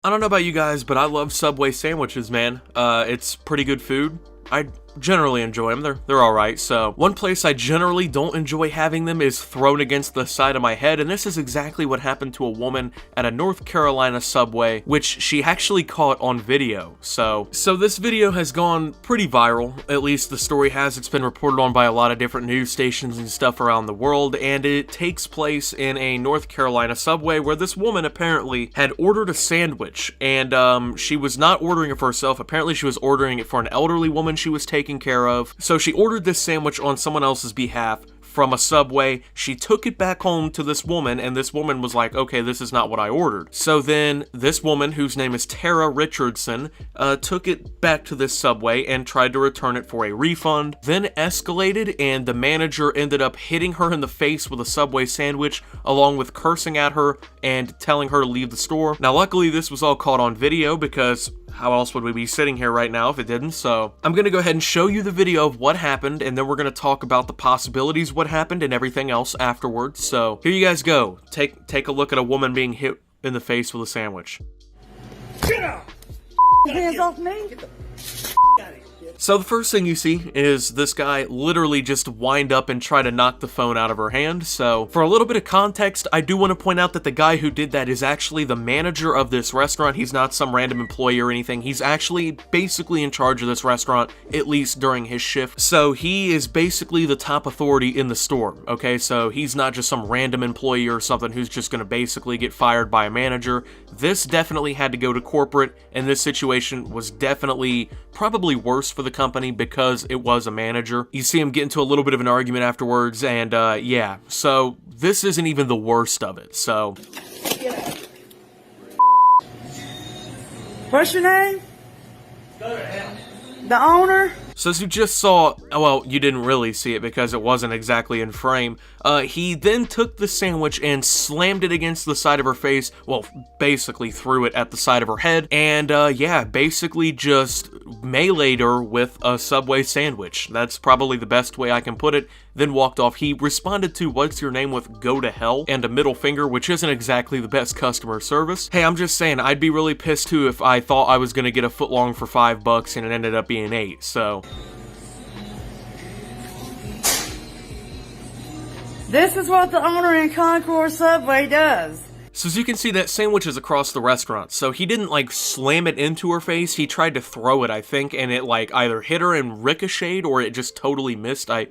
I don't know about you guys, but I love Subway sandwiches, man. It's pretty good food. I generally enjoy them. They're alright. So one place I generally don't enjoy having them is thrown against the side of my head, and this is exactly what happened to a woman at a North Carolina Subway, which she actually caught on video. So this video has gone pretty viral. At least the story has. It's been reported on by a lot of different news stations and stuff around the world, and it takes place in a North Carolina Subway where this woman apparently had ordered a sandwich, and she was not ordering it for herself. Apparently she was ordering it for an elderly woman she was taking care of. So she ordered this sandwich on someone else's behalf from a Subway. She took it back home to this woman, and this woman was like, okay, this is not what I ordered. So then this woman, whose name is Tara Richardson, took it back to this Subway and tried to return it for a refund, then escalated, and the manager ended up hitting her in the face with a Subway sandwich, along with cursing at her and telling her to leave the store. Now, luckily, this was all caught on video, because how else would we be sitting here right now if it didn't? So I'm going to go ahead and show you the video of what happened, and then we're going to talk about the possibilities, what happened, and everything else afterwards. So here you guys go. Take a look at a woman being hit in the face with a sandwich. Get out! Hands off me! So the first thing you see is this guy literally just wind up and try to knock the phone out of her hand. So for a little bit of context, I do want to point out that the guy who did that is actually the manager of this restaurant. He's not some random employee or anything. He's actually basically in charge of this restaurant, at least during his shift. So he is basically the top authority in the store, okay? So he's not just some random employee or something who's just going to basically get fired by a manager. This definitely had to go to corporate, and this situation was definitely probably worse for the company because it was a manager. You see him get into a little bit of an argument afterwards, and yeah, so this isn't even the worst of it. So What's your name? The owner? So as you just saw, well, you didn't really see it because it wasn't exactly in frame, he then took the sandwich and slammed it against the side of her face, well, basically threw it at the side of her head, and yeah, basically just meleeed her with a Subway sandwich. That's probably the best way I can put it, then walked off. He responded to "What's your name?" with "Go to hell" and a middle finger, which isn't exactly the best customer service. Hey, I'm just saying, I'd be really pissed too if I thought I was gonna get a footlong for $5 and it ended up being 8, so... This is what the owner in Concord Subway does. So as you can see, that sandwich is across the restaurant, so he didn't like slam it into her face, he tried to throw it, I think, and it like either hit her and ricocheted or it just totally missed. I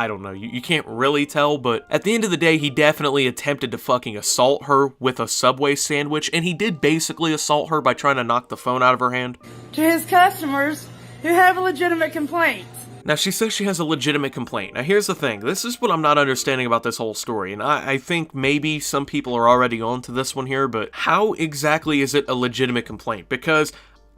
don't know, you can't really tell, but at the end of the day, he definitely attempted to fucking assault her with a Subway sandwich, and he did basically assault her by trying to knock the phone out of her hand. To his customers who have a legitimate complaint. Now, she says she has a legitimate complaint. Now, here's the thing. This is what I'm not understanding about this whole story, and I think maybe some people are already on to this one here, but how exactly is it a legitimate complaint? Because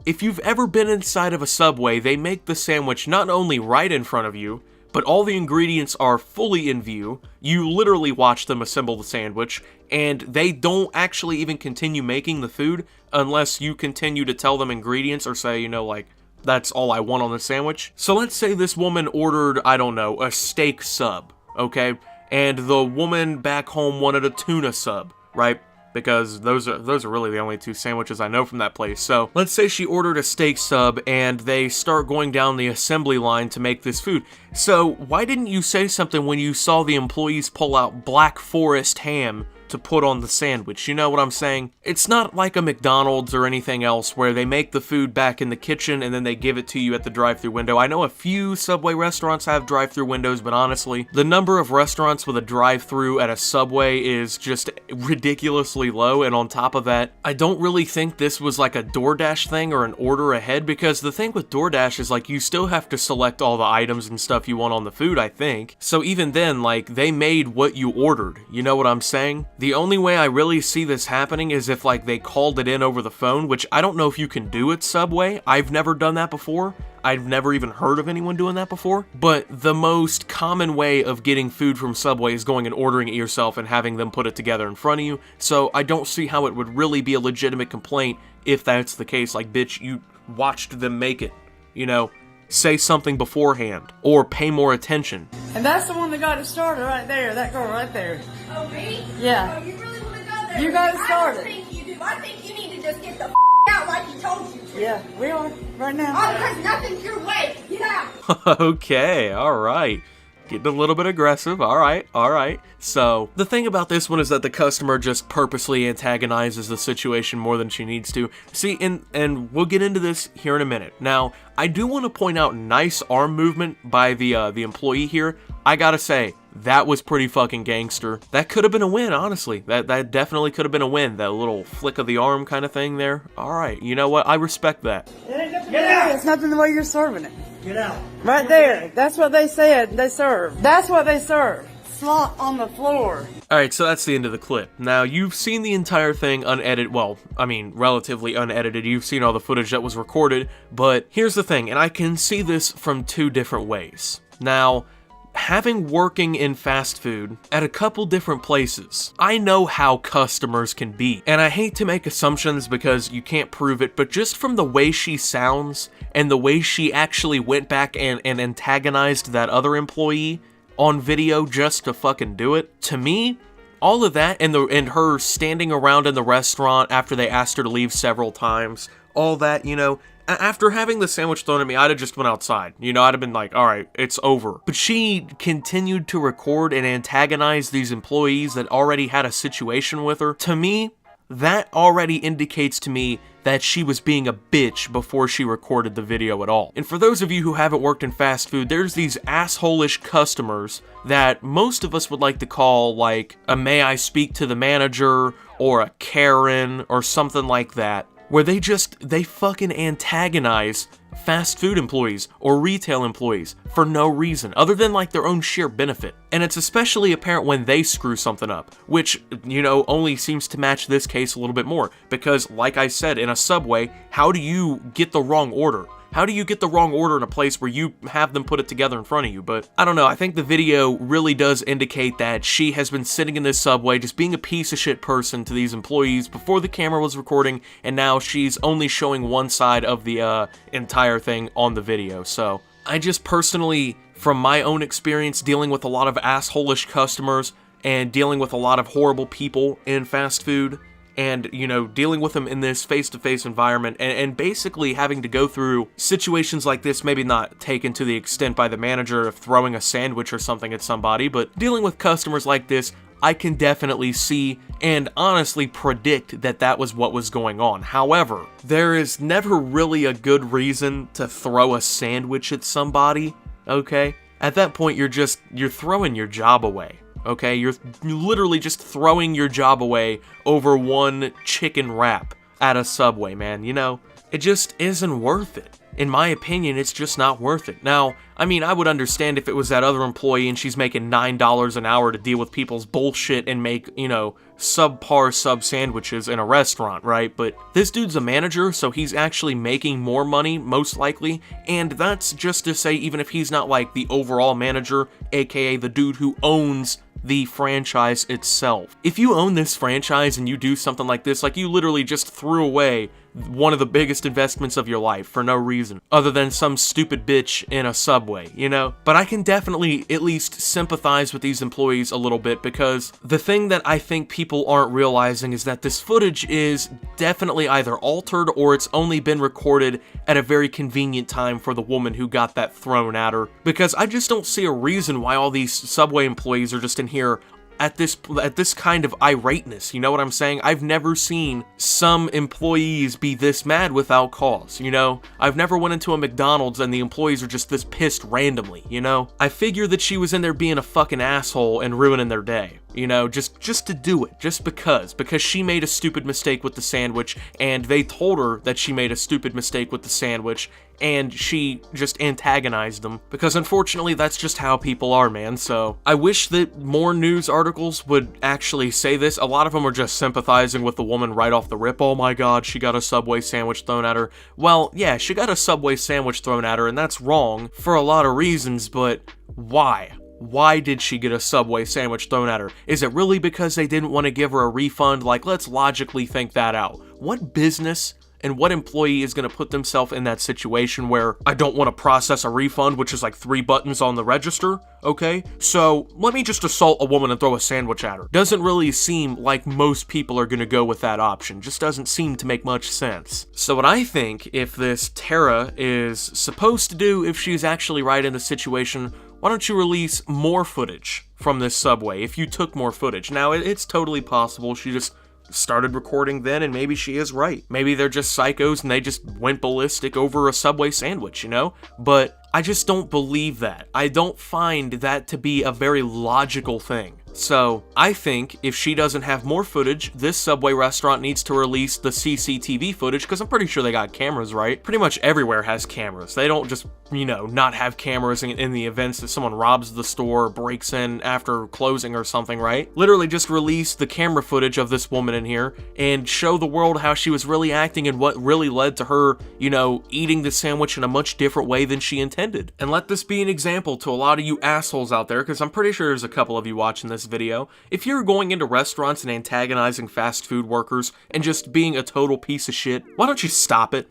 if you've ever been inside of a Subway, they make the sandwich not only right in front of you, but all the ingredients are fully in view. You literally watch them assemble the sandwich, and they don't actually even continue making the food unless you continue to tell them ingredients or say, you know, like, that's all I want on the sandwich. So let's say this woman ordered, I don't know, a steak sub, okay? And the woman back home wanted a tuna sub, right? Because those are really the only two sandwiches I know from that place. So let's say she ordered a steak sub and they start going down the assembly line to make this food. So why didn't you say something when you saw the employees pull out Black Forest ham to put on the sandwich? You know what I'm saying? It's not like a McDonald's or anything else where they make the food back in the kitchen and then they give it to you at the drive-thru window. I know a few Subway restaurants have drive-thru windows, but honestly, the number of restaurants with a drive-thru at a Subway is just ridiculously low, and on top of that, I don't really think this was like a DoorDash thing or an order ahead, because the thing with DoorDash is like you still have to select all the items and stuff you want on the food, I think. So even then, like, they made what you ordered, you know what I'm saying? The only way I really see this happening is if, like, they called it in over the phone, which I don't know if you can do at Subway. I've never done that before. I've never even heard of anyone doing that before. But the most common way of getting food from Subway is going and ordering it yourself and having them put it together in front of you. So I don't see how it would really be a legitimate complaint if that's the case. Like, bitch, you watched them make it, you know? Say something beforehand, or pay more attention. And that's the one that got it started right there, that girl right there. Oh, me? Yeah. Oh, you really want to go there? You got it started. I don't think you do. I think you need to just get the out like he told you to. Yeah, we are right now. Oh, because nothing's your way. Get out. Okay, alright. Getting a little bit aggressive. Alright. So, the thing about this one is that the customer just purposely antagonizes the situation more than she needs to. See, and we'll get into this here in a minute. Now, I do want to point out nice arm movement by the employee here. I gotta say, that was pretty fucking gangster. That could have been a win, honestly. That definitely could have been a win. That little flick of the arm kind of thing there. Alright, you know what? I respect that. It ain't nothing to do. It's nothing the way you're serving it. Get out. Right there. That's what they said they serve. That's what they serve. Slot on the floor. Alright, so that's the end of the clip. Now, you've seen the entire thing unedited, well, I mean, relatively unedited. You've seen all the footage that was recorded, but here's the thing, and I can see this from two different ways. Now, having working in fast food at a couple different places, I know how customers can be. And I hate to make assumptions because you can't prove it, but just from the way she sounds and the way she actually went back and antagonized that other employee on video just to fucking do it, to me, all of that and her standing around in the restaurant after they asked her to leave several times, all that, you know, after having the sandwich thrown at me, I'd have just went outside. You know, I'd have been like, alright, it's over. But she continued to record and antagonize these employees that already had a situation with her. To me, that already indicates to me that she was being a bitch before she recorded the video at all. And for those of you who haven't worked in fast food, there's these asshole-ish customers that most of us would like to call like a may I speak to the manager or a Karen or something like that, where they fucking antagonize fast food employees or retail employees for no reason other than like their own sheer benefit. And it's especially apparent when they screw something up, which, you know, only seems to match this case a little bit more because, like I said, in a Subway, how do you get the wrong order? How do you get the wrong order in a place where you have them put it together in front of you? But I don't know, I think the video really does indicate that she has been sitting in this Subway just being a piece of shit person to these employees before the camera was recording, and now she's only showing one side of the entire thing on the video. So I just personally, from my own experience dealing with a lot of asshole-ish customers and dealing with a lot of horrible people in fast food, and, you know, dealing with them in this face-to-face environment, and basically having to go through situations like this, maybe not taken to the extent by the manager of throwing a sandwich or something at somebody, but dealing with customers like this, I can definitely see and honestly predict that that was what was going on. However, there is never really a good reason to throw a sandwich at somebody, okay? At that point, you're throwing your job away. Okay, you're literally just throwing your job away over one chicken wrap at a Subway, man. You know, it just isn't worth it. In my opinion, it's just not worth it. Now, I mean, I would understand if it was that other employee and she's making $9 an hour to deal with people's bullshit and make, you know, subpar sub sandwiches in a restaurant, right? But this dude's a manager, so he's actually making more money, most likely, and that's just to say even if he's not like the overall manager, aka the dude who owns the franchise itself. If you own this franchise and you do something like this, like you literally just threw away one of the biggest investments of your life for no reason, other than some stupid bitch in a Subway, you know? But I can definitely at least sympathize with these employees a little bit, because the thing that I think people aren't realizing is that this footage is definitely either altered or it's only been recorded at a very convenient time for the woman who got that thrown at her. Because I just don't see a reason why all these Subway employees are just in here at this kind of irateness, you know what I'm saying? I've never seen some employees be this mad without cause, you know? I've never went into a McDonald's and the employees are just this pissed randomly, you know? I figure that she was in there being a fucking asshole and ruining their day, you know? Just to do it, just because she made a stupid mistake with the sandwich, and they told her that she made a stupid mistake with the sandwich, and she just antagonized them, because unfortunately that's just how people are, man. So I wish that more news articles would actually say this. A lot of them are just sympathizing with the woman right off the rip. Oh my god, she got a Subway sandwich thrown at her. Well, yeah, she got a Subway sandwich thrown at her, and that's wrong for a lot of reasons, but why? Why did she get a Subway sandwich thrown at her? Is it really because they didn't want to give her a refund? Like, let's logically think that out. What business And what employee is going to put themselves in that situation where I don't want to process a refund, which is like 3 buttons on the register, okay? So let me just assault a woman and throw a sandwich at her. Doesn't really seem like most people are going to go with that option. Just doesn't seem to make much sense. So what I think, if this Tara is supposed to do, if she's actually right in the situation, why don't you release more footage from this subway if you took more footage? Now, it's totally possible she just started recording then, and maybe she is right. Maybe they're just psychos and they just went ballistic over a Subway sandwich, you know? But I just don't believe that. I don't find that to be a very logical thing. So, I think if she doesn't have more footage, this Subway restaurant needs to release the CCTV footage, because I'm pretty sure they got cameras, right? Pretty much everywhere has cameras. They don't just, you know, not have cameras in the events that someone robs the store or breaks in after closing or something, right? Literally just release the camera footage of this woman in here and show the world how she was really acting and what really led to her, you know, eating the sandwich in a much different way than she intended. And let this be an example to a lot of you assholes out there, because I'm pretty sure there's a couple of you watching this video. If you're going into restaurants and antagonizing fast food workers and just being a total piece of shit, why don't you stop it?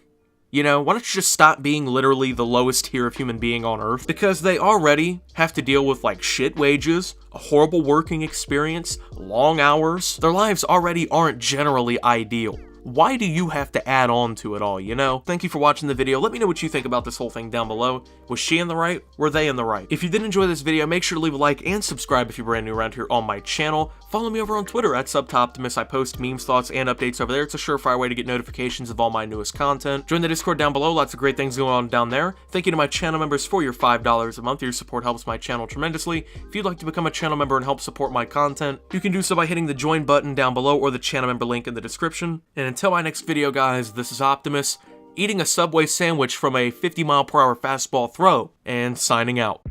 You know, why don't you just stop being literally the lowest tier of human being on earth? Because they already have to deal with like shit wages, a horrible working experience, long hours. Their lives already aren't generally ideal. Why do you have to add on to it all, you know? Thank you for watching the video. Let me know what you think about this whole thing down below. Was she in the right? Were they in the right? If you did enjoy this video, make sure to leave a like and subscribe if you're brand new around here on my channel. Follow me over on Twitter at @Optimus. I post memes, thoughts, and updates over there. It's a surefire way to get notifications of all my newest content. Join the Discord down below. Lots of great things going on down there. Thank you to my channel members for your $5 a month. Your support helps my channel tremendously. If you'd like to become a channel member and help support my content, you can do so by hitting the join button down below or the channel member link in the description. And until my next video, guys, this is Optimus, eating a Subway sandwich from a 50-mile-per-hour fastball throw, and signing out.